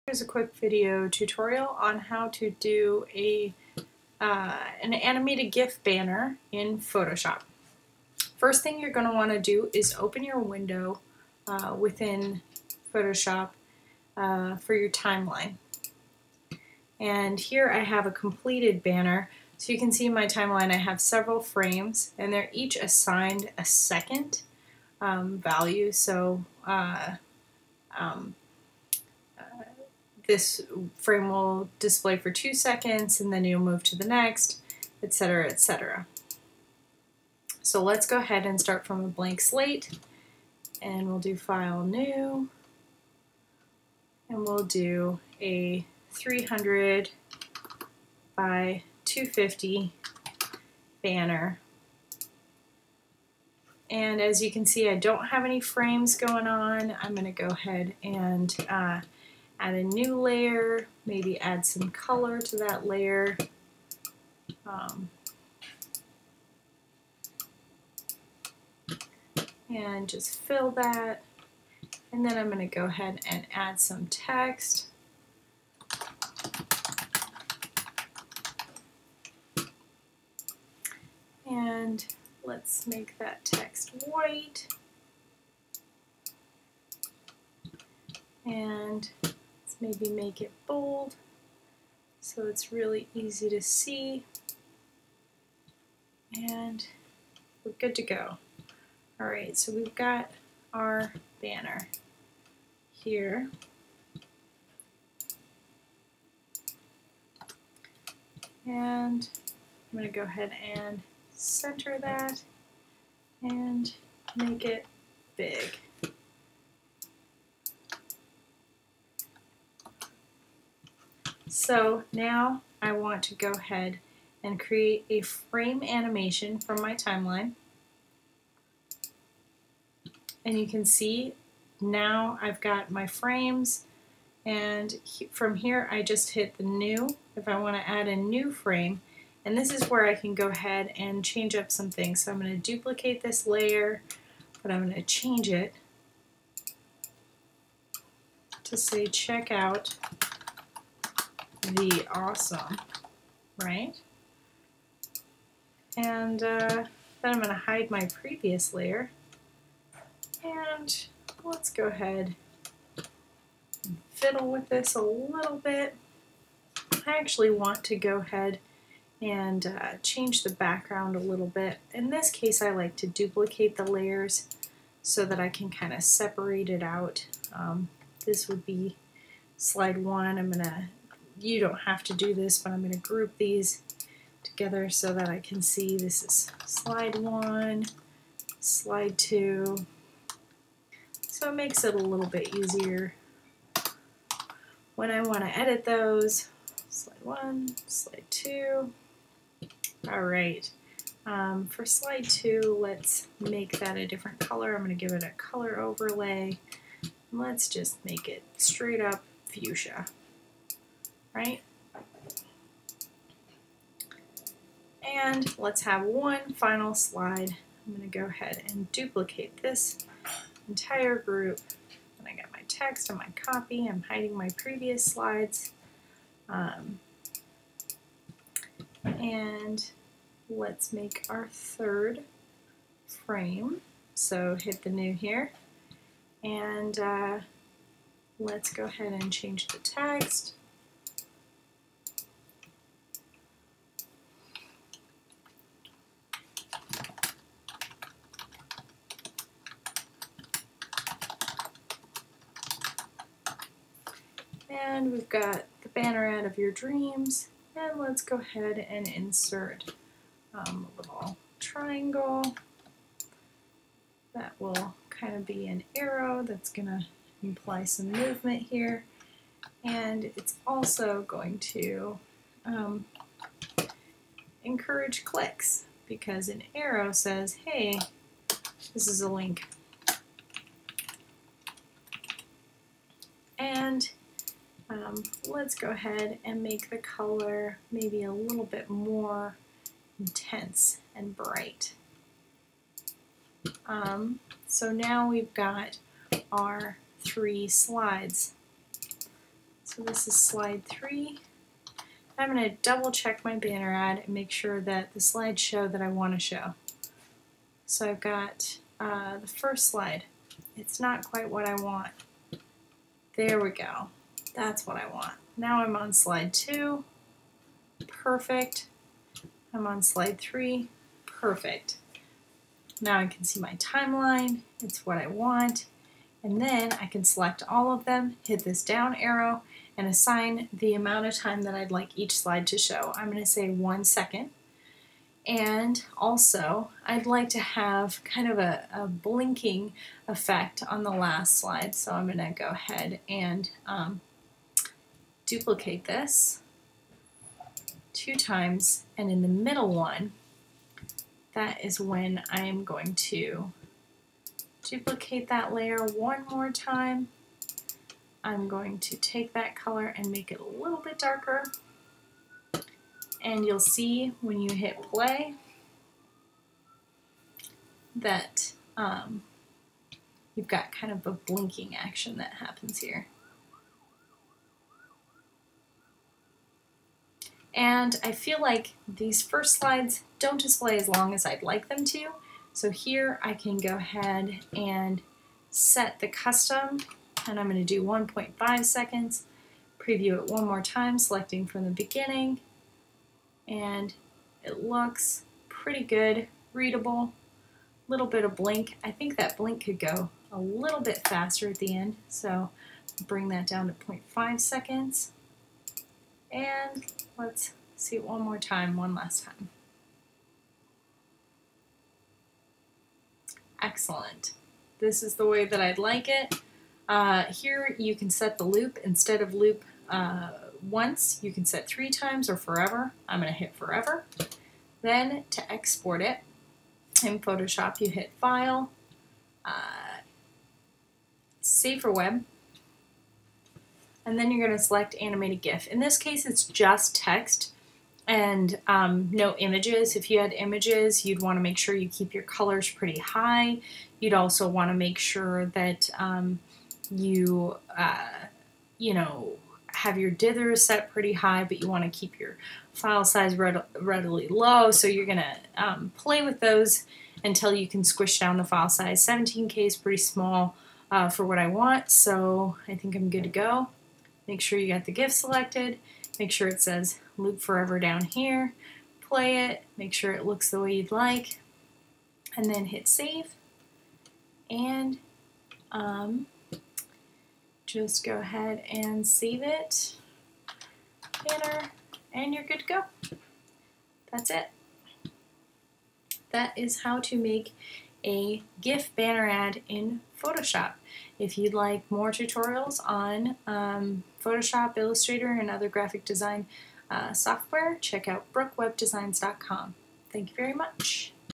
Here's a quick video tutorial on how to do an animated GIF banner in Photoshop. First thing you're going to want to do is open your window within Photoshop for your timeline. And here I have a completed banner. So you can see in my timeline I have several frames and they're each assigned a second value. So this frame will display for 2 seconds and then you'll move to the next, etc., etc. So let's go ahead and start from a blank slate, and we'll do File, New, and we'll do a 300 by 250 banner. And as you can see, I don't have any frames going on. I'm going to go ahead and add a new layer, maybe add some color to that layer. And just fill that. And then I'm going to go ahead and add some text. And let's make that text white. And let's maybe make it bold so it's really easy to see. And we're good to go. Alright, so we've got our banner here. And I'm going to go ahead and center that and make it big. So now I want to go ahead and create a frame animation from my timeline. And you can see now I've got my frames, and from here I just hit the new if I want to add a new frame, and this is where I can go ahead and change up some things. So I'm going to duplicate this layer, but I'm going to change it to say check out the awesome, right? And then I'm going to hide my previous layer. And let's go ahead and fiddle with this a little bit. I actually want to go ahead and change the background a little bit. In this case, I like to duplicate the layers so that I can kind of separate it out. This would be slide 1. You don't have to do this, but I'm going to group these together so that I can see this is slide 1, slide 2. So it makes it a little bit easier when I want to edit those. Slide 1, slide 2. All right. For slide 2, let's make that a different color. I'm going to give it a color overlay. Let's just make it straight up fuchsia, right? And let's have one final slide. I'm going to go ahead and duplicate this entire group. And I got my text and my copy. I'm hiding my previous slides. And let's make our third frame. So hit the new here. And let's go ahead and change the text. And we've got the banner ad of your dreams, and let's go ahead and insert a little triangle that will kind of be an arrow that's going to imply some movement here, and it's also going to encourage clicks because an arrow says, hey, this is a link. And let's go ahead and make the color maybe a little bit more intense and bright. So now we've got our 3 slides. So So this is slide 3. I'm going to double check my banner ad and make sure that the slides show that I want to show. So I've got the first slide. It's not quite what I want. There we go. That's what I want. Now I'm on slide 2. Perfect. I'm on slide 3. Perfect. Now I can see my timeline. It's what I want. And then I can select all of them, hit this down arrow, and assign the amount of time that I'd like each slide to show. I'm going to say 1 second. And also, I'd like to have kind of a blinking effect on the last slide. So I'm going to go ahead and duplicate this 2 times. And in the middle one, that is when I am going to duplicate that layer 1 more time. I'm going to take that color and make it a little bit darker. And you'll see when you hit play that you've got kind of a blinking action that happens here. And I feel like these first slides don't display as long as I'd like them to. So here I can go ahead and set the custom, and I'm going to do 1.5 seconds. Preview it 1 more time, selecting from the beginning. And it looks pretty good, readable, little bit of blink. I think that blink could go a little bit faster at the end, so bring that down to 0.5 seconds. And let's see it one more time, one last time. Excellent. This is the way that I'd like it. Here you can set the loop. Instead of loop once, you can set 3 times or forever. I'm going to hit forever. Then to export it in Photoshop, you hit File, Save for Web, and then you're going to select Animated GIF. In this case, it's just text and no images. If you had images, you'd want to make sure you keep your colors pretty high. You'd also want to make sure that you know, have your dithers set pretty high, but you want to keep your file size readily low. So you're going to play with those until you can squish down the file size. 17K is pretty small for what I want, so I think I'm good to go. Make sure you got the GIF selected. Make sure it says loop forever down here. Play it. Make sure it looks the way you'd like. And then hit save. And just go ahead and save it. Banner. And you're good to go. That's it. That is how to make a GIF banner ad in Photoshop. If you'd like more tutorials on Photoshop, Illustrator, and other graphic design software, check out brookwebdesigns.com. Thank you very much.